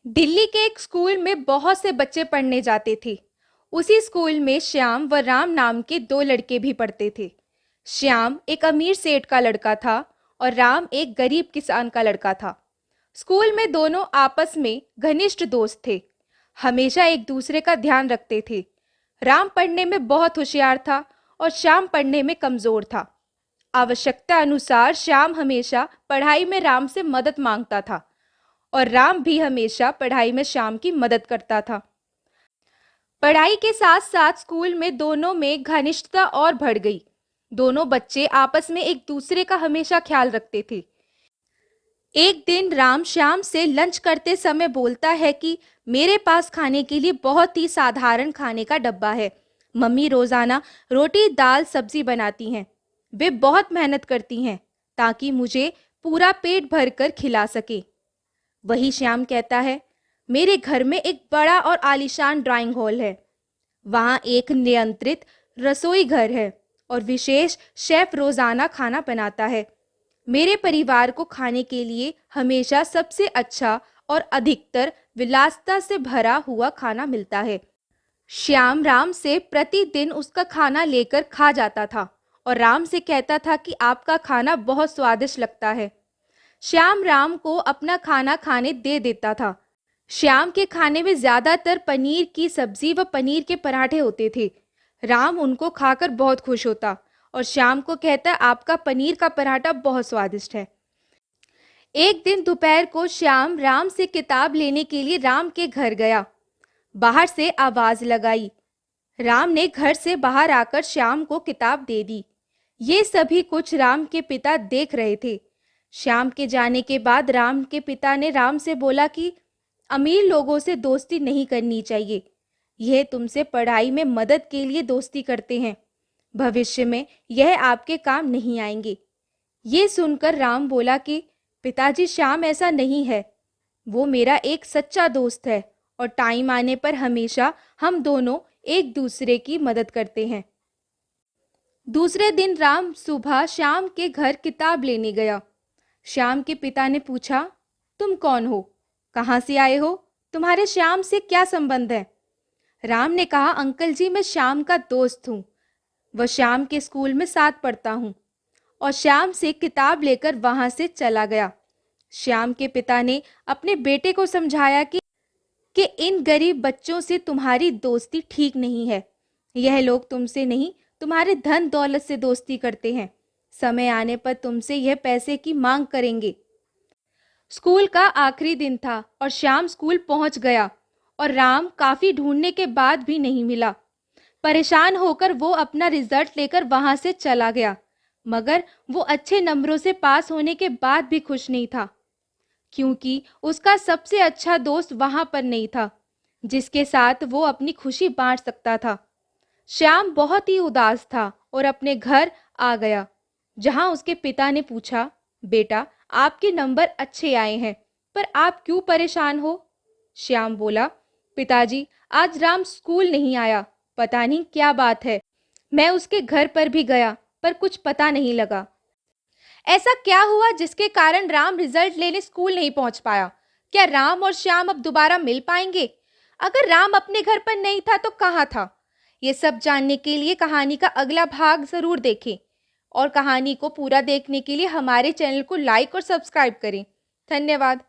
दिल्ली के एक स्कूल में बहुत से बच्चे पढ़ने जाते थे। उसी स्कूल में श्याम व राम नाम के दो लड़के भी पढ़ते थे। श्याम एक अमीर सेठ का लड़का था और राम एक गरीब किसान का लड़का था। स्कूल में दोनों आपस में घनिष्ठ दोस्त थे, हमेशा एक दूसरे का ध्यान रखते थे। राम पढ़ने में बहुत होशियार था और श्याम पढ़ने में कमजोर था। आवश्यकता अनुसार श्याम हमेशा पढ़ाई में राम से मदद मांगता था और राम भी हमेशा पढ़ाई में श्याम की मदद करता था। पढ़ाई के साथ साथ स्कूल में दोनों में घनिष्ठता और बढ़ गई। दोनों बच्चे आपस में एक दूसरे का हमेशा ख्याल रखते थे। एक दिन राम श्याम से लंच करते समय बोलता है कि मेरे पास खाने के लिए बहुत ही साधारण खाने का डब्बा है। मम्मी रोजाना रोटी दाल सब्जी बनाती हैं। वे बहुत मेहनत करती हैं ताकि मुझे पूरा पेट भरकर खिला सके। वही श्याम कहता है, मेरे घर में एक बड़ा और आलीशान ड्राइंग हॉल है। वहाँ एक नियंत्रित रसोई घर है और विशेष शेफ रोजाना खाना बनाता है। मेरे परिवार को खाने के लिए हमेशा सबसे अच्छा और अधिकतर विलासिता से भरा हुआ खाना मिलता है। श्याम राम से प्रतिदिन उसका खाना लेकर खा जाता था और राम से कहता था कि आपका खाना बहुत स्वादिष्ट लगता है। श्याम राम को अपना खाना खाने दे देता था। श्याम के खाने में ज्यादातर पनीर की सब्जी व पनीर के पराठे होते थे। राम उनको खाकर बहुत खुश होता और श्याम को कहता, आपका पनीर का पराठा बहुत स्वादिष्ट है। एक दिन दोपहर को श्याम राम से किताब लेने के लिए राम के घर गया। बाहर से आवाज लगाई। राम ने घर से बाहर आकर श्याम को किताब दे दी। ये सभी कुछ राम के पिता देख रहे थे। श्याम के जाने के बाद राम के पिता ने राम से बोला कि अमीर लोगों से दोस्ती नहीं करनी चाहिए। यह तुमसे पढ़ाई में मदद के लिए दोस्ती करते हैं, भविष्य में यह आपके काम नहीं आएंगे। ये सुनकर राम बोला कि पिताजी, श्याम ऐसा नहीं है। वो मेरा एक सच्चा दोस्त है और टाइम आने पर हमेशा हम दोनों एक दूसरे की मदद करते हैं। दूसरे दिन राम सुबह श्याम के घर किताब लेने गया। श्याम के पिता ने पूछा, तुम कौन हो, कहाँ से आए हो, तुम्हारे श्याम से क्या संबंध है? राम ने कहा, अंकल जी, मैं श्याम का दोस्त हूँ। वह श्याम के स्कूल में साथ पढ़ता हूँ। और श्याम से किताब लेकर वहां से चला गया। श्याम के पिता ने अपने बेटे को समझाया कि इन गरीब बच्चों से तुम्हारी दोस्ती ठीक नहीं है। यह लोग तुमसे नहीं, तुम्हारे धन दौलत से दोस्ती करते हैं। समय आने पर तुमसे यह पैसे की मांग करेंगे। स्कूल का आखिरी दिन था और श्याम स्कूल पहुंच गया और राम काफी ढूंढने के बाद भी नहीं मिला। परेशान होकर वो अपना रिजल्ट लेकर वहां से चला गया, मगर वो अच्छे नंबरों से पास होने के बाद भी खुश नहीं था, क्योंकि उसका सबसे अच्छा दोस्त वहां पर नहीं था जिसके साथ वो अपनी खुशी बांट सकता था। श्याम बहुत ही उदास था और अपने घर आ गया, जहां उसके पिता ने पूछा, बेटा, आपके नंबर अच्छे आए हैं, पर आप क्यों परेशान हो? श्याम बोला, पिताजी, आज राम स्कूल नहीं आया, पता नहीं क्या बात है। मैं उसके घर पर भी गया पर कुछ पता नहीं लगा। ऐसा क्या हुआ जिसके कारण राम रिजल्ट लेने स्कूल नहीं पहुंच पाया? क्या राम और श्याम अब दोबारा मिल पाएंगे? अगर राम अपने घर पर नहीं था तो कहाँ था? ये सब जानने के लिए कहानी का अगला भाग जरूर देखें और कहानी को पूरा देखने के लिए हमारे चैनल को लाइक और सब्सक्राइब करें। धन्यवाद।